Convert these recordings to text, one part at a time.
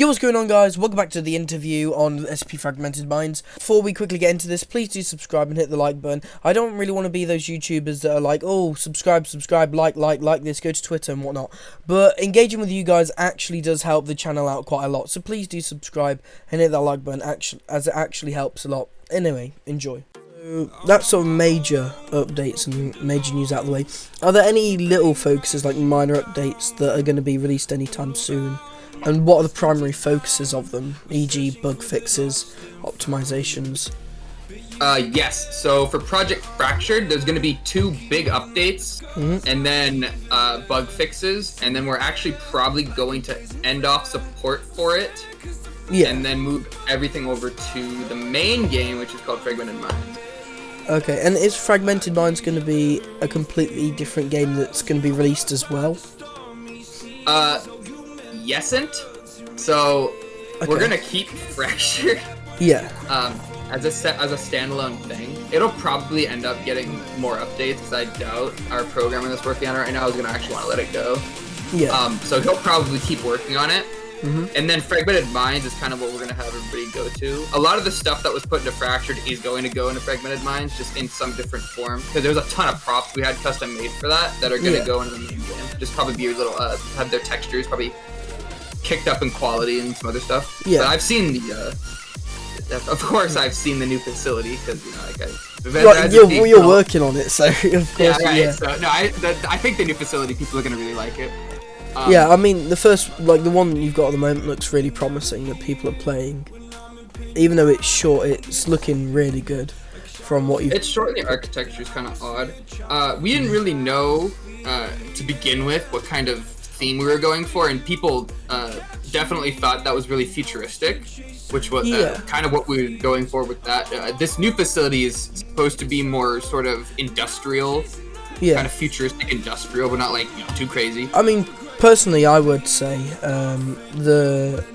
Yo, what's going on, guys? Welcome back to the interview on SCP Fragmented Minds. Before we quickly get into this, please do subscribe and hit the like button. I don't really want to be those YouTubers that are like, oh, subscribe, like this, go to Twitter and whatnot. But engaging with you guys actually does help the channel out quite a lot. So please do subscribe and hit that like button, as it actually helps a lot. Anyway, enjoy. So that's sort of major updates and major news out of the way. Are there any little focuses, like minor updates, that are going to be released anytime soon? And what are the primary focuses of them, e.g. bug fixes, optimizations? Yes, so for Project Fractured, there's going to be 2 big updates, and then bug fixes, and then we're actually probably going to end off support for it, and then move everything over to the main game, which is called Fragmented Minds. Okay, and is Fragmented Minds going to be a completely different game that's going to be released as well? Yesn't. So we're gonna keep Fractured. Yeah. As a standalone thing. It'll probably end up getting more updates because I doubt our programmer that's working on it right now is gonna actually want to let it go. Yeah. So he'll probably keep working on it. And then Fragmented Minds is kind of what we're gonna have everybody go to. A lot of the stuff that was put into Fractured is going to go into Fragmented Minds, just in some different form. Because there's a ton of props we had custom made for that are gonna go into the main game. Just probably be a little have their textures probably kicked up in quality and some other stuff. Yeah. But I've seen the of course I've seen the new facility because you're working on it, so of course. Yeah, right. So no, I think the new facility, people are gonna really like it. Yeah, I mean the first, like the one you've got at the moment, looks really promising that people are playing. Even though it's short, it's looking really good from what you've. It's short and the architecture is kind of odd. We didn't really know to begin with what kind of theme we were going for, and people definitely thought that was really futuristic, which was kind of what we were going for with that. This new facility is supposed to be more sort of industrial, kind of futuristic industrial, but not like too crazy. I mean, personally, I would say the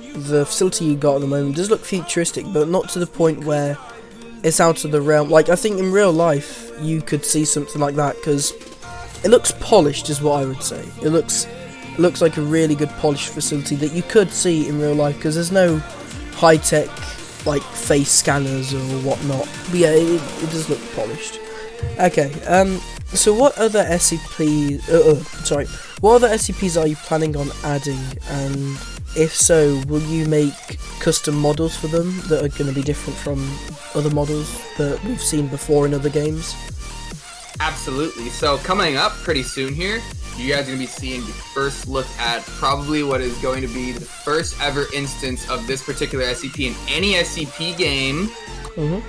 facility you got at the moment does look futuristic, but not to the point where it's out of the realm. Like, I think in real life you could see something like that because it looks polished, is what I would say. It looks like a really good polished facility that you could see in real life because there's no high-tech like face scanners or whatnot. But yeah, it does look polished. Okay, so what other what other SCPs are you planning on adding, and if so, will you make custom models for them that are going to be different from other models that we've seen before in other games? Absolutely. So coming up pretty soon here, you guys are going to be seeing the first look at probably what is going to be the first ever instance of this particular SCP in any SCP game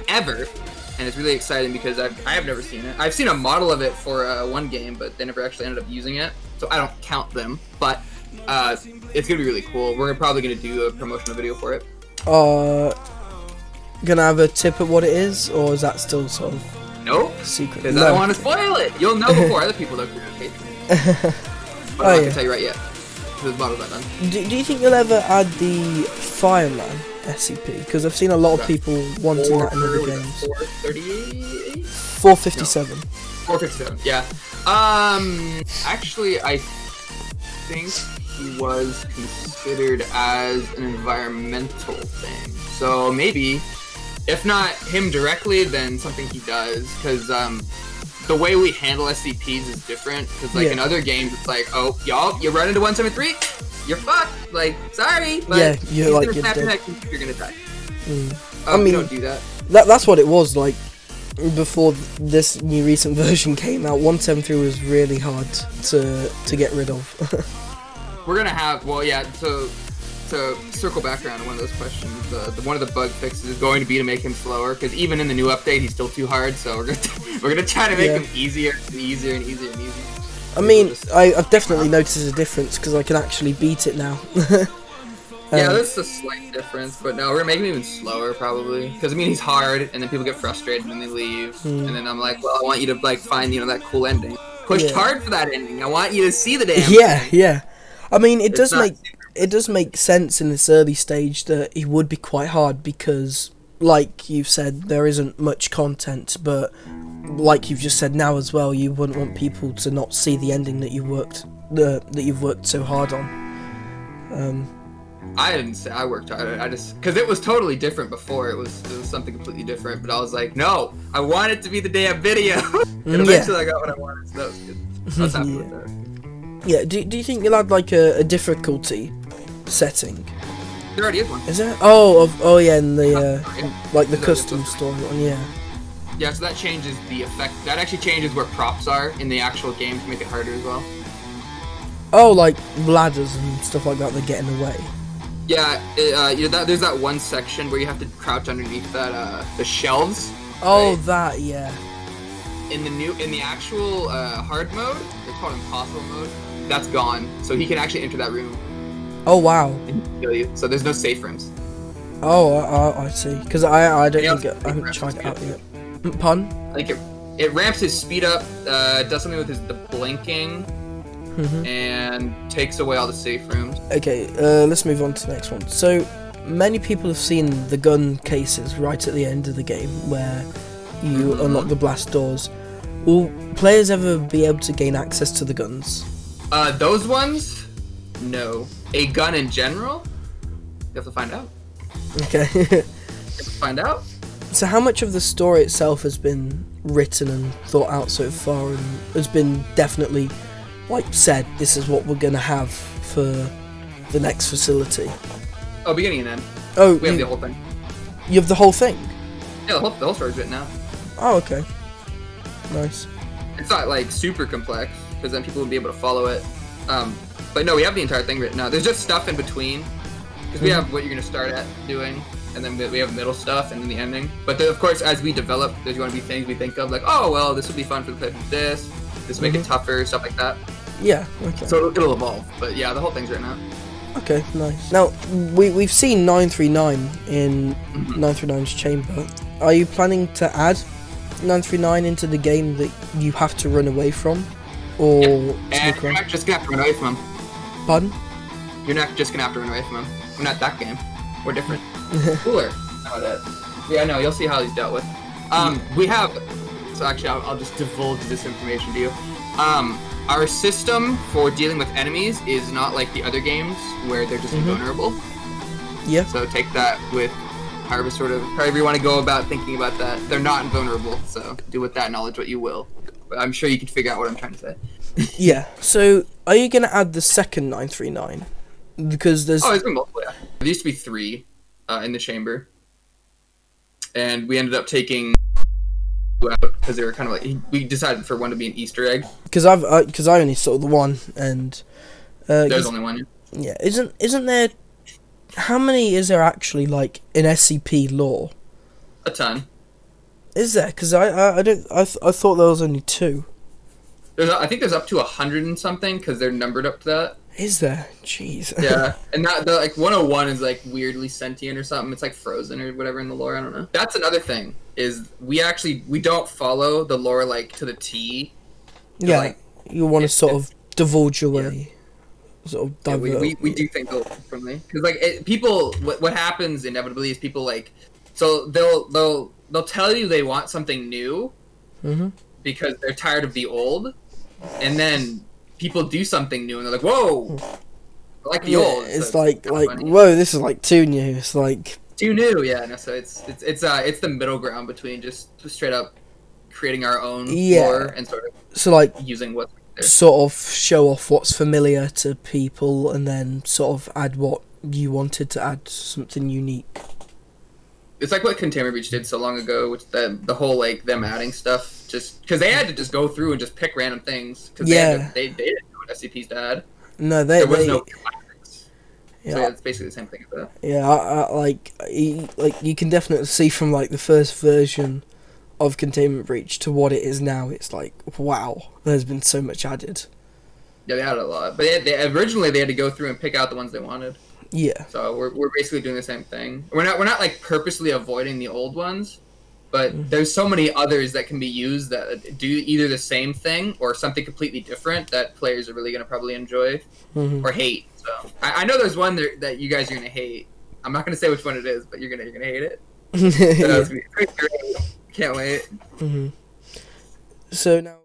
ever. And it's really exciting because I have never seen it. I've seen a model of it for one game, but they never actually ended up using it. So I don't count them. But it's going to be really cool. We're probably going to do a promotional video for it. Gonna have a tip at what it is, or is that still sort of secret? Because I don't want to spoil it. You'll know before other people don't communicate. But I'm not gonna tell you right yet. The model's not done. Do you think you'll ever add the Fireman SCP? Because I've seen a lot of people wanting that in other games. 438? 457. No. 457. Yeah. Actually, I think he was considered as an environmental thing. So maybe, if not him directly, then something he does. Because the way we handle SCPs is different, because like in other games it's like, oh, y'all, you run into 173, you're fucked, like, sorry, but you're like, you're gonna die. I mean, we don't do that. That's what it was like before this new recent version came out. 173 was really hard to get rid of. We're gonna have, so to circle back around to one of those questions, one of the bug fixes is going to be to make him slower, because even in the new update he's still too hard, so we're gonna try to make him easier and easier and easier and easier. I mean, I've definitely noticed a difference because I can actually beat it now. Yeah, that's a slight difference, but no, we're gonna make him even slower probably, because I mean he's hard, and then people get frustrated and they leave, and then I'm like, well, I want you to like find that cool ending. Pushed hard for that ending. I want you to see the damn thing. Yeah. I mean, it does make sense in this early stage that it would be quite hard because, like you've said, there isn't much content, but like you've just said now as well, you wouldn't want people to not see the ending that you've worked so hard on. I didn't say I worked hard. I just because it was totally different before. It was something completely different. But I was like, no, I want it to be the damn video. And eventually, I got what I wanted. So that was good. I was happy with that. Yeah. Do you think you'll add like a difficulty setting? There already is one. Is there? Oh yeah, in the like the custom story one. Yeah. Yeah. So that changes the effect. That actually changes where props are in the actual game to make it harder as well. Oh, like ladders and stuff like that. They're getting away. Yeah, there's that one section where you have to crouch underneath that the shelves. Oh, right? that, yeah. In the actual hard mode, it's called impossible mode. That's gone, so he can actually enter that room. Oh wow. And kill you. So there's no safe rooms. Oh, I see. Because I don't think I haven't tried it out yet. Pardon? I think it ramps his speed up, does something with the blinking. And takes away all the safe rooms. Okay, let's move on to the next one. So, many people have seen the gun cases right at the end of the game where you unlock the blast doors. Will players ever be able to gain access to the guns? Those ones? No. A gun in general? You have to find out. Okay. You have to find out. So how much of the story itself has been written and thought out so far and has been definitely like said, this is what we're gonna have for the next facility? Oh, beginning and end. Oh, we have the whole thing. You have the whole thing? Yeah, the whole story's written out. Oh, okay. Nice. It's not like super complex, because then people would be able to follow it. But no, we have the entire thing written out. There's just stuff in between, because we have what you're gonna start at doing, and then we have middle stuff, and then the ending. But then, of course, as we develop, there's going to be things we think of, like, oh, well, this would be fun for the player to do this. This will make it tougher, stuff like that. Yeah, okay. So it'll evolve, but yeah, the whole thing's written out. Okay, nice. Now, we've seen 939 in 939's chamber. Are you planning to add 939 into the game that you have to run away from? Or and you're not just gonna have to run away from him. Pardon? You're not just gonna have to run away from him. We're not that game. We're different. Cooler. Oh, that. Yeah, no, you'll see how he's dealt with. We have... So actually, I'll just divulge this information to you. Our system for dealing with enemies is not like the other games where they're just invulnerable. Yeah. So take that with however you want to go about thinking about that. They're not invulnerable, so do with that knowledge what you will. But I'm sure you can figure out what I'm trying to say. Yeah. So, are you going to add the second 939? Because there's... Oh, there's been multiple, yeah. There used to be 3 in the chamber. And we ended up taking... out because they were kind of like we decided for one to be an Easter egg. Because I only saw the one, and there's only one. Yeah, isn't there? How many is there actually like in SCP lore? A ton. Is there? Because I thought there was only 2. I think there's up to 100 and something because they're numbered up to that. Is there? Jeez. Yeah, and that the like 101 is like weirdly sentient or something. It's like frozen or whatever in the lore. I don't know. That's another thing is we don't follow the lore like to the T. Yeah, like, you want to sort of divulge away, sort of divert. Yeah, we do think differently because like people. What happens inevitably is people like so they'll tell you they want something new because they're tired of the old, and then people do something new and they're like, whoa, I like the old. It's so like whoa, this is like too new. It's like too new, yeah. No, so it's the middle ground between just straight up creating our own lore and sort of using what's there. Sort of show off what's familiar to people and then sort of add what you wanted to add, something unique. It's like what Containment Breach did so long ago, which the whole like them adding stuff just because they had to just go through and just pick random things because they didn't know what SCPs to add. No, there was no classics. Yeah, so it's basically the same thing as that. Yeah, you can definitely see from like the first version of Containment Breach to what it is now. It's like wow, there's been so much added. Yeah, they added a lot, but originally they had to go through and pick out the ones they wanted. Yeah. So we're basically doing the same thing. We're not like purposely avoiding the old ones, but there's so many others that can be used that do either the same thing or something completely different that players are really gonna probably enjoy or hate. So I know there's one that you guys are gonna hate. I'm not gonna say which one it is, but you're gonna hate it. So that's gonna be great. Can't wait. So now.